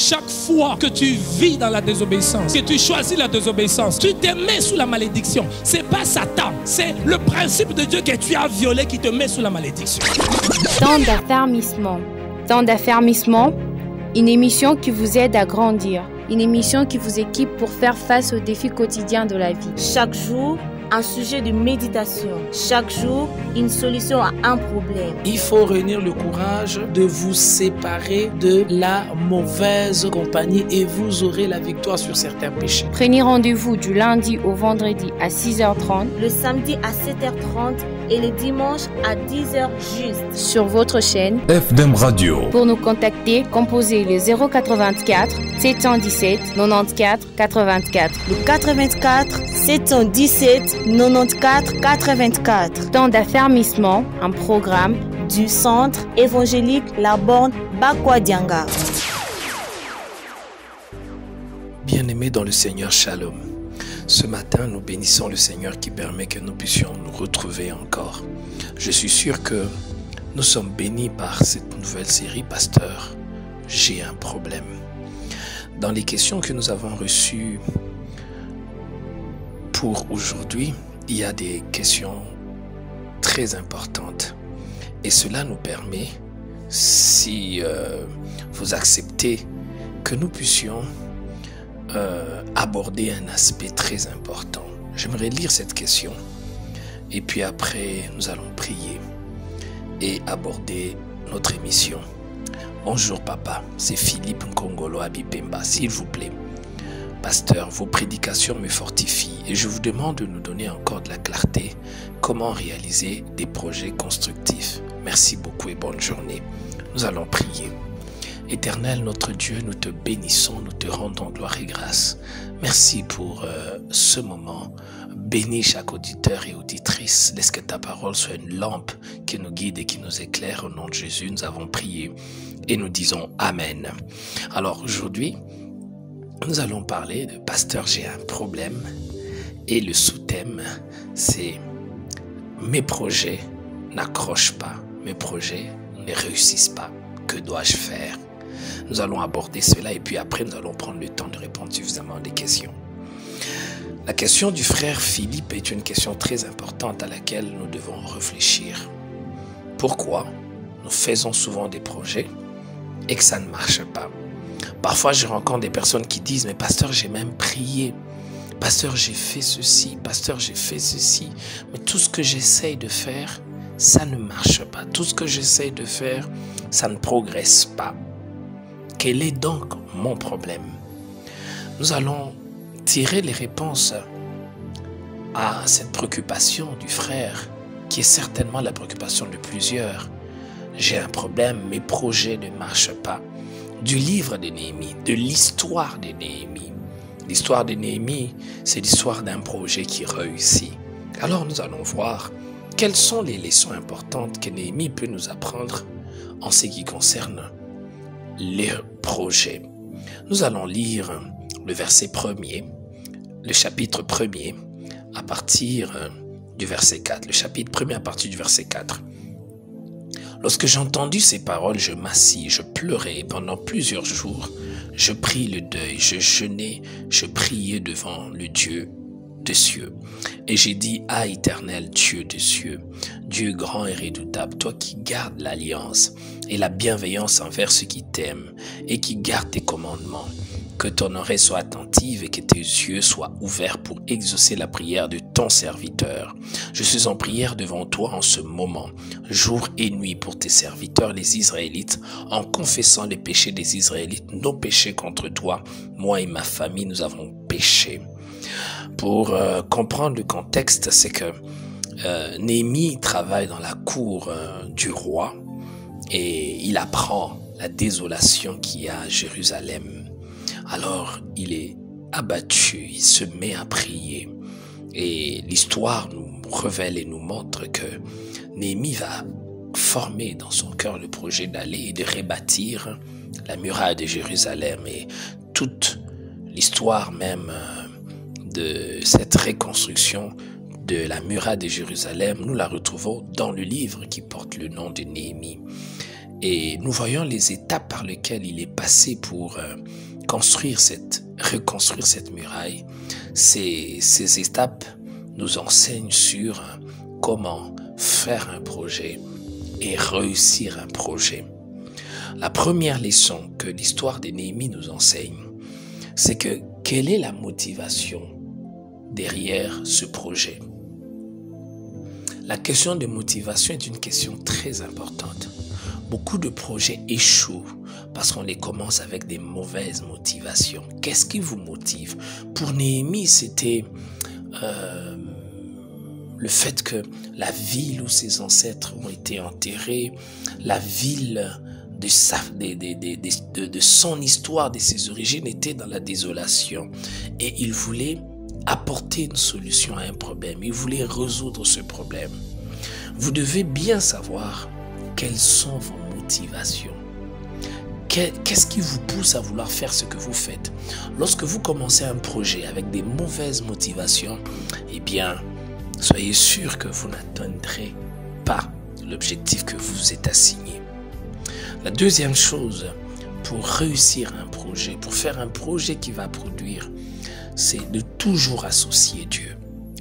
Chaque fois que tu vis dans la désobéissance, que tu choisis la désobéissance, tu te mets sous la malédiction. Ce n'est pas Satan, c'est le principe de Dieu que tu as violé qui te met sous la malédiction. Temps d'affermissement. Temps d'affermissement, une émission qui vous aide à grandir. Une émission qui vous équipe pour faire face aux défis quotidiens de la vie. Chaque jour, un sujet de méditation. Chaque jour, une solution à un problème. Il faut réunir le courage de vous séparer de la mauvaise compagnie et vous aurez la victoire sur certains péchés. Prenez rendez-vous du lundi au vendredi à 6h30, le samedi à 7h30 et le dimanche à 10h juste. Sur votre chaîne FDM Radio. Pour nous contacter, composez le 084 717 94 84. Le 84 717 94 84. Temps d'affermissement, un programme du centre évangélique La Borne Bakwadianga. Bien-aimés dans le Seigneur, Shalom. Ce matin, nous bénissons le Seigneur qui permet que nous puissions nous retrouver encore. Je suis sûr que nous sommes bénis par cette nouvelle série, Pasteur, j'ai un problème. Dans les questions que nous avons reçues pour aujourd'hui, il y a des questions très importantes. Et cela nous permet, si vous acceptez, que nous puissions aborder un aspect très important. J'aimerais lire cette question et puis après nous allons prier et aborder notre émission. Bonjour papa, c'est Philippe Nkongolo Abipemba, s'il vous plaît. Pasteur, vos prédications me fortifient et je vous demande de nous donner encore de la clarté. Comment réaliser des projets constructifs? Merci beaucoup et bonne journée. Nous allons prier. Éternel, notre Dieu, nous te bénissons, nous te rendons gloire et grâce. Merci pour ce moment. Bénis chaque auditeur et auditrice. Laisse que ta parole soit une lampe qui nous guide et qui nous éclaire. Au nom de Jésus, nous avons prié et nous disons Amen. Alors aujourd'hui, nous allons parler de Pasteur, j'ai un problème. Et le sous-thème, c'est mes projets n'accrochent pas, mes projets ne réussissent pas. Que dois-je faire? Nous allons aborder cela et puis après nous allons prendre le temps de répondre suffisamment des questions. La question du frère Philippe est une question très importante à laquelle nous devons réfléchir. Pourquoi nous faisons souvent des projets et que ça ne marche pas? Parfois je rencontre des personnes qui disent « Mais pasteur, j'ai même prié. Pasteur, j'ai fait ceci. Pasteur, j'ai fait ceci. Mais tout ce que j'essaye de faire, ça ne marche pas. Tout ce que j'essaie de faire, ça ne progresse pas. Quel est donc mon problème? » Nous allons tirer les réponses à cette préoccupation du frère, qui est certainement la préoccupation de plusieurs. J'ai un problème, mes projets ne marchent pas. Du livre de Néhémie, de l'histoire de Néhémie. L'histoire de Néhémie, c'est l'histoire d'un projet qui réussit. Alors nous allons voir quelles sont les leçons importantes que Néhémie peut nous apprendre en ce qui concerne les projets. Nous allons lire le verset 1er, le chapitre 1er à partir du verset 4. Le chapitre 1er à partir du verset 4. Lorsque j'ai entendu ces paroles, je m'assis, je pleurais et pendant plusieurs jours. Je pris le deuil, je jeûnais, je priais devant le Dieu des cieux. Et j'ai dit, ah éternel Dieu des cieux, Dieu grand et redoutable, toi qui gardes l'alliance et la bienveillance envers ceux qui t'aiment et qui gardent tes commandements, que ton oreille soit attentive et que tes yeux soient ouverts pour exaucer la prière de ton serviteur. Je suis en prière devant toi en ce moment, jour et nuit pour tes serviteurs les Israélites, en confessant les péchés des Israélites, nos péchés contre toi. Moi et ma famille, nous avons péché. Pour comprendre le contexte, c'est que Néhémie travaille dans la cour du roi et il apprend la désolation qu'il y a à Jérusalem. Alors il est abattu, il se met à prier et l'histoire nous révèle et nous montre que Néhémie va former dans son cœur le projet d'aller et de rebâtir la muraille de Jérusalem et toute l'histoire même de cette reconstruction de la muraille de Jérusalem, nous la retrouvons dans le livre qui porte le nom de Néhémie. Et nous voyons les étapes par lesquelles il est passé pour reconstruire cette muraille. Ces étapes nous enseignent sur comment faire un projet et réussir un projet. La première leçon que l'histoire de Néhémie nous enseigne, c'est que quelle est la motivation derrière ce projet? La question de motivation est une question très importante. Beaucoup de projets échouent parce qu'on les commence avec des mauvaises motivations. Qu'est-ce qui vous motive? Pour Néhémie, c'était le fait que la ville où ses ancêtres ont été enterrés, la ville de son histoire, de ses origines, était dans la désolation. Et il voulait apporter une solution à un problème. Il voulait résoudre ce problème. Vous devez bien savoir quelles sont vos motivations. Qu'est-ce qui vous pousse à vouloir faire ce que vous faites? Lorsque vous commencez un projet avec des mauvaises motivations, eh bien, soyez sûr que vous n'atteindrez pas l'objectif que vous vous êtes assigné. La deuxième chose, pour réussir un projet, pour faire un projet qui va produire, c'est de toujours associer Dieu.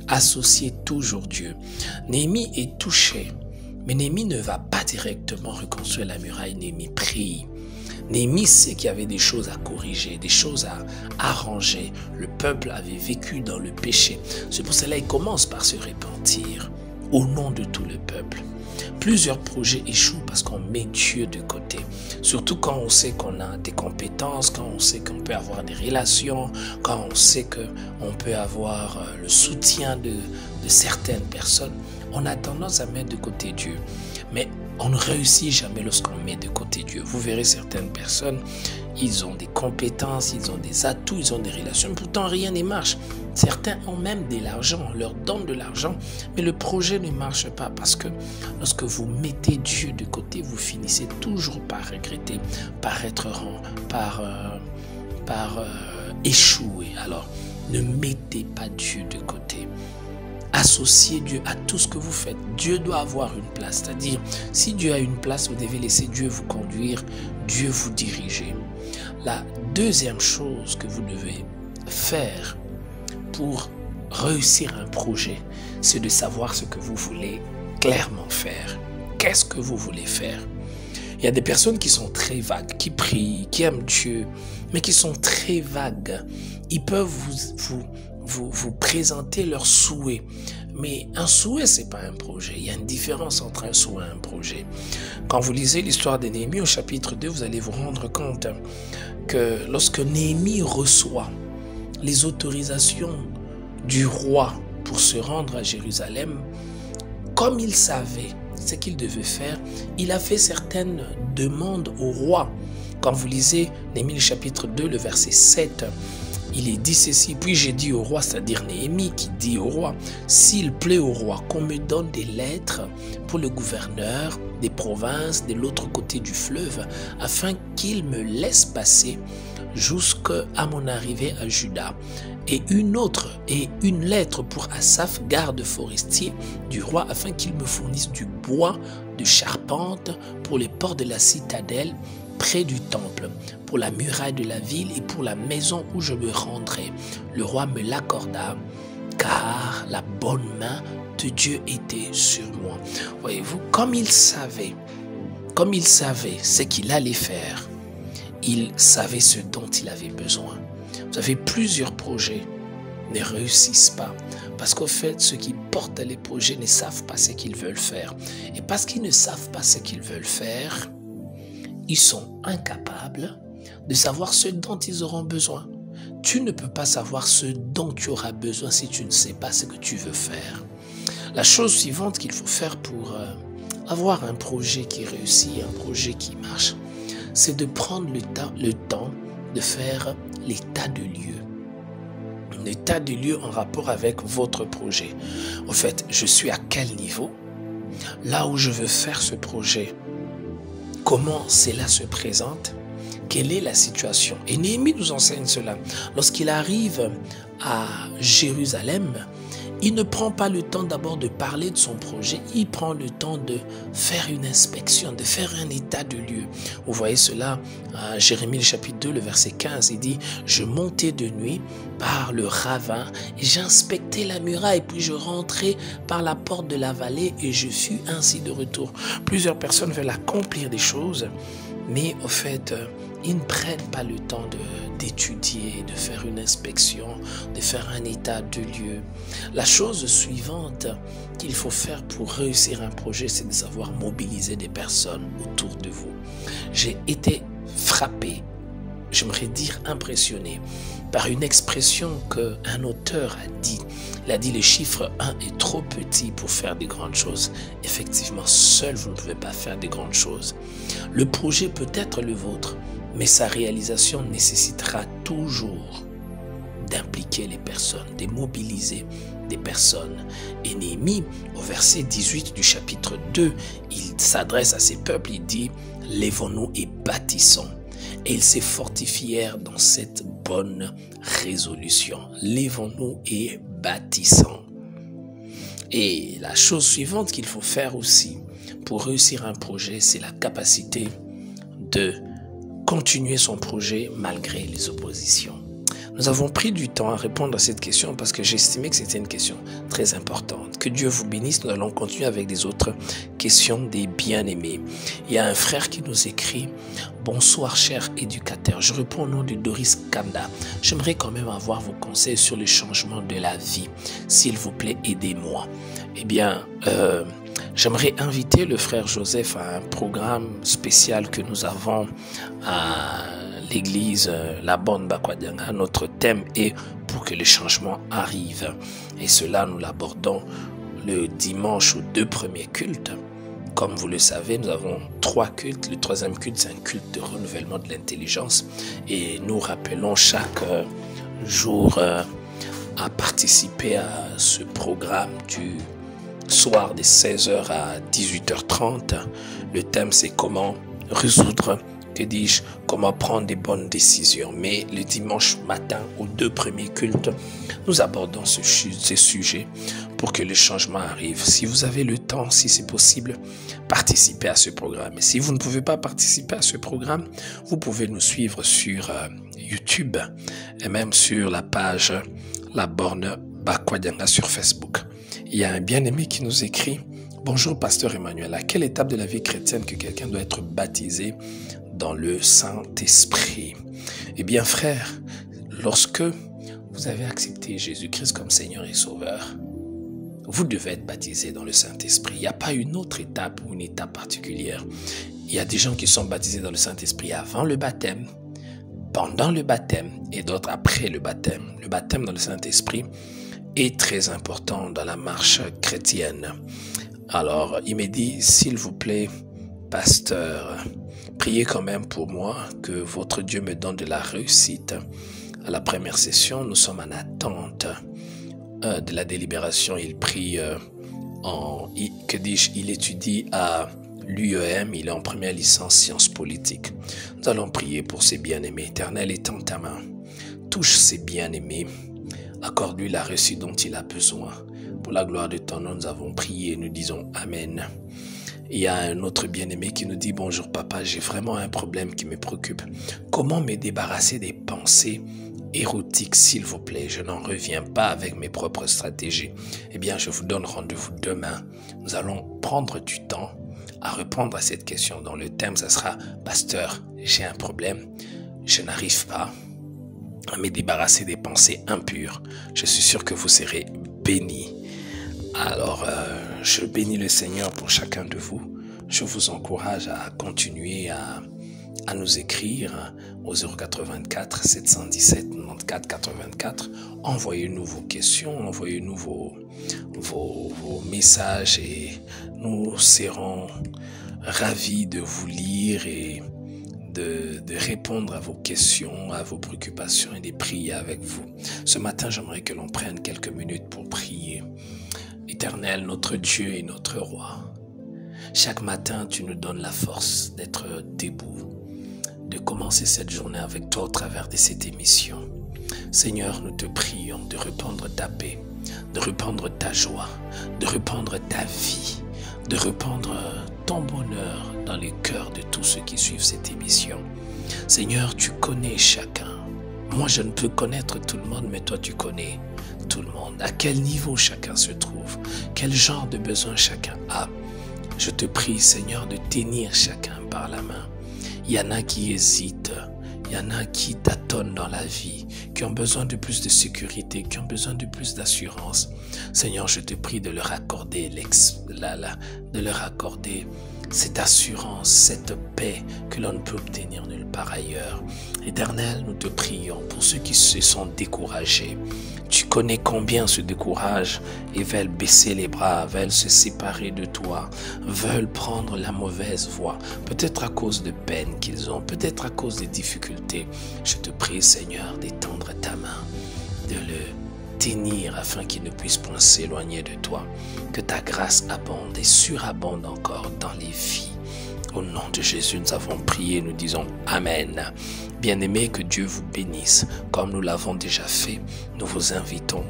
Associer toujours Dieu. Néhémie est touché, mais Néhémie ne va pas directement reconstruire la muraille. Néhémie prie. Néhémie sait qu'il y avait des choses à corriger, des choses à arranger. Le peuple avait vécu dans le péché. C'est pour cela qu'il commence par se repentir au nom de tout le peuple. Plusieurs projets échouent parce qu'on met Dieu de côté. Surtout quand on sait qu'on a des compétences, quand on sait qu'on peut avoir des relations, quand on sait qu'on peut avoir le soutien de certaines personnes. On a tendance à mettre de côté Dieu. Mais on ne réussit jamais lorsqu'on met de côté Dieu. Vous verrez certaines personnes, ils ont des compétences, ils ont des atouts, ils ont des relations. Pourtant, rien ne marche. Certains ont même de l'argent, on leur donne de l'argent, mais le projet ne marche pas parce que lorsque vous mettez Dieu de côté, vous finissez toujours par regretter, par être par échouer. Alors, ne mettez pas Dieu de côté. Associez Dieu à tout ce que vous faites. Dieu doit avoir une place. C'est-à-dire, si Dieu a une place, vous devez laisser Dieu vous conduire, Dieu vous diriger. La deuxième chose que vous devez faire pour réussir un projet, c'est de savoir ce que vous voulez clairement faire. Qu'est-ce que vous voulez faire? Il y a des personnes qui sont très vagues, qui prient, qui aiment Dieu, mais qui sont très vagues. Ils peuvent vous présenter leurs souhaits. Mais un souhait, ce n'est pas un projet. Il y a une différence entre un souhait et un projet. Quand vous lisez l'histoire de Néhémie au chapitre 2, vous allez vous rendre compte que lorsque Néhémie reçoit les autorisations du roi pour se rendre à Jérusalem, comme il savait ce qu'il devait faire, il a fait certaines demandes au roi. Quand vous lisez Néhémie chapitre 2, le verset 7, il est dit ceci: puis j'ai dit au roi, c'est-à-dire Néhémie qui dit au roi, s'il plaît au roi qu'on me donne des lettres pour le gouverneur des provinces de l'autre côté du fleuve, afin qu'il me laisse passer jusqu'à mon arrivée à Juda, et une lettre pour Asaph, garde forestier du roi, afin qu'il me fournisse du bois de charpente pour les ports de la citadelle près du temple, pour la muraille de la ville et pour la maison où je me rendrai. Le roi me l'accorda, car la bonne main de Dieu était sur moi. Voyez-vous, comme il savait ce qu'il allait faire, il savait ce dont il avait besoin. Vous savez, plusieurs projets ne réussissent pas parce qu'au fait, ceux qui portent les projets ne savent pas ce qu'ils veulent faire. Et parce qu'ils ne savent pas ce qu'ils veulent faire, ils sont incapables de savoir ce dont ils auront besoin. Tu ne peux pas savoir ce dont tu auras besoin si tu ne sais pas ce que tu veux faire. La chose suivante qu'il faut faire pour avoir un projet qui réussit, un projet qui marche, c'est de prendre le temps de faire l'état de lieu. Un état de lieu en rapport avec votre projet. En fait, je suis à quel niveau? Là où je veux faire ce projet, comment cela se présente? Quelle est la situation? Et Néhémie nous enseigne cela. Lorsqu'il arrive à Jérusalem, il ne prend pas le temps d'abord de parler de son projet, il prend le temps de faire une inspection, de faire un état de lieu. Vous voyez cela à Jérémie le chapitre 2, le verset 15, il dit « Je montais de nuit par le ravin et j'inspectais la muraille, puis je rentrais par la porte de la vallée et je fus ainsi de retour. » Plusieurs personnes veulent accomplir des choses, mais au fait, ils ne prennent pas le temps d'étudier, de faire une inspection, de faire un état de lieu. La chose suivante qu'il faut faire pour réussir un projet, c'est de savoir mobiliser des personnes autour de vous. J'ai été frappé, j'aimerais dire impressionné, par une expression qu'un auteur a dit. Il a dit le chiffre 1 est trop petit pour faire des grandes choses. Effectivement, seul vous ne pouvez pas faire des grandes choses. Le projet peut être le vôtre, mais sa réalisation nécessitera toujours d'impliquer les personnes, de mobiliser des personnes. Et Néhémie, au verset 18 du chapitre 2, il s'adresse à ses peuples, il dit « Lèvons-nous et bâtissons ». Et ils se fortifièrent dans cette bonne résolution. Lèvons-nous et bâtissons. Et la chose suivante qu'il faut faire aussi pour réussir un projet, c'est la capacité de continuer son projet malgré les oppositions. Nous avons pris du temps à répondre à cette question parce que j'estimais que c'était une question très importante. Que Dieu vous bénisse. Nous allons continuer avec les autres questions des bien-aimés. Il y a un frère qui nous écrit « Bonsoir cher éducateur, je réponds au nom de Doris Kanda. J'aimerais quand même avoir vos conseils sur le changement de la vie. S'il vous plaît, aidez-moi. » Eh bien, j'aimerais inviter le frère Joseph à un programme spécial que nous avons à l'église La Bonne Bakwadianga. Notre thème est pour que le changement arrive. Et cela, nous l'abordons le dimanche aux 2 premiers cultes. Comme vous le savez, nous avons 3 cultes. Le 3e culte, c'est un culte de renouvellement de l'intelligence. Et nous rappelons chaque jour à participer à ce programme du soir de 16h à 18h30. Le thème, c'est comment résoudre, que dis-je, comment prendre des bonnes décisions. Mais le dimanche matin, aux 2 premiers cultes, nous abordons ce sujet pour que le changement arrive. Si vous avez le temps, si c'est possible, participez à ce programme. Et si vous ne pouvez pas participer à ce programme, vous pouvez nous suivre sur YouTube et même sur la page La Borne Bakwadianga sur Facebook. Il y a un bien-aimé qui nous écrit « Bonjour Pasteur Emmanuel, à quelle étape de la vie chrétienne que quelqu'un doit être baptisé dans le Saint-Esprit ?» Eh bien frère, lorsque vous avez accepté Jésus-Christ comme Seigneur et Sauveur, vous devez être baptisé dans le Saint-Esprit. Il n'y a pas une autre étape ou une étape particulière. Il y a des gens qui sont baptisés dans le Saint-Esprit avant le baptême, pendant le baptême et d'autres après le baptême. Le baptême dans le Saint-Esprit est très important dans la marche chrétienne. Alors, il me dit, s'il vous plaît, pasteur, priez quand même pour moi que votre Dieu me donne de la réussite. À la première session, nous sommes en attente de la délibération. Il prie, il étudie à l'UEM, il est en première licence sciences politiques. Nous allons prier pour ses bien-aimés. Éternel, étends ta main, touche ses bien-aimés, accorde-lui la réussite dont il a besoin. Pour la gloire de ton nom, nous avons prié et nous disons Amen. Il y a un autre bien-aimé qui nous dit « Bonjour papa, j'ai vraiment un problème qui me préoccupe. Comment me débarrasser des pensées érotiques, s'il vous plaît? Je n'en reviens pas avec mes propres stratégies. » Eh bien, je vous donne rendez-vous demain. Nous allons prendre du temps à répondre à cette question. Dans le thème, ça sera « Pasteur, j'ai un problème. Je n'arrive pas à me débarrasser des pensées impures. » Je suis sûr que vous serez bénis. Alors, je bénis le Seigneur pour chacun de vous. Je vous encourage à continuer à nous écrire au 084 717 94 84. Envoyez-nous vos questions, envoyez-nous vos messages et nous serons ravis de vous lire et de répondre à vos questions, à vos préoccupations et de prier avec vous. Ce matin, j'aimerais que l'on prenne quelques minutes pour prier. Éternel, notre Dieu et notre Roi, chaque matin, tu nous donnes la force d'être debout, de commencer cette journée avec toi au travers de cette émission. Seigneur, nous te prions de répandre ta paix, de répandre ta joie, de répandre ta vie, de répandre ton bonheur dans les cœurs de tous ceux qui suivent cette émission. Seigneur, tu connais chacun. Moi, je ne peux connaître tout le monde, mais toi, tu connais tout le monde. À quel niveau chacun se trouve, quel genre de besoin chacun a. Je te prie, Seigneur, de tenir chacun par la main. Il y en a qui hésitent, il y en a qui tâtonnent dans la vie, qui ont besoin de plus de sécurité, qui ont besoin de plus d'assurance. Seigneur, je te prie de leur accorder cette assurance, cette paix que l'on ne peut obtenir nulle part ailleurs. Éternel, nous te prions pour ceux qui se sont découragés. Tu connais combien se découragent et veulent baisser les bras, veulent se séparer de toi, veulent prendre la mauvaise voie, peut-être à cause de peines qu'ils ont, peut-être à cause des difficultés. Je te prie, Seigneur, d'étendre ta main, de le tenir afin qu'il ne puisse point s'éloigner de toi. Que ta grâce abonde et surabonde encore dans les vies. Au nom de Jésus, nous avons prié, nous disons Amen. Bien-aimés, que Dieu vous bénisse. Comme nous l'avons déjà fait, nous vous invitons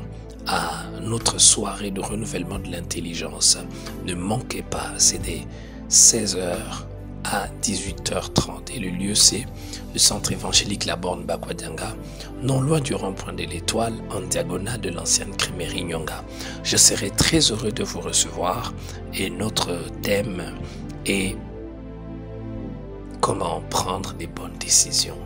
à notre soirée de renouvellement de l'intelligence. Ne manquez pas, c'est des 16h à 18h30. Et le lieu, c'est le centre évangélique La Borne Bakwadianga, non loin du rond-point de l'Étoile, en diagonale de l'ancienne crèmerie Nyonga. Je serai très heureux de vous recevoir et notre thème est comment prendre des bonnes décisions.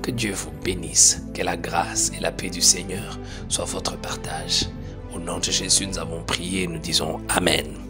Que Dieu vous bénisse, que la grâce et la paix du Seigneur soient votre partage. Au nom de Jésus, nous avons prié et nous disons Amen.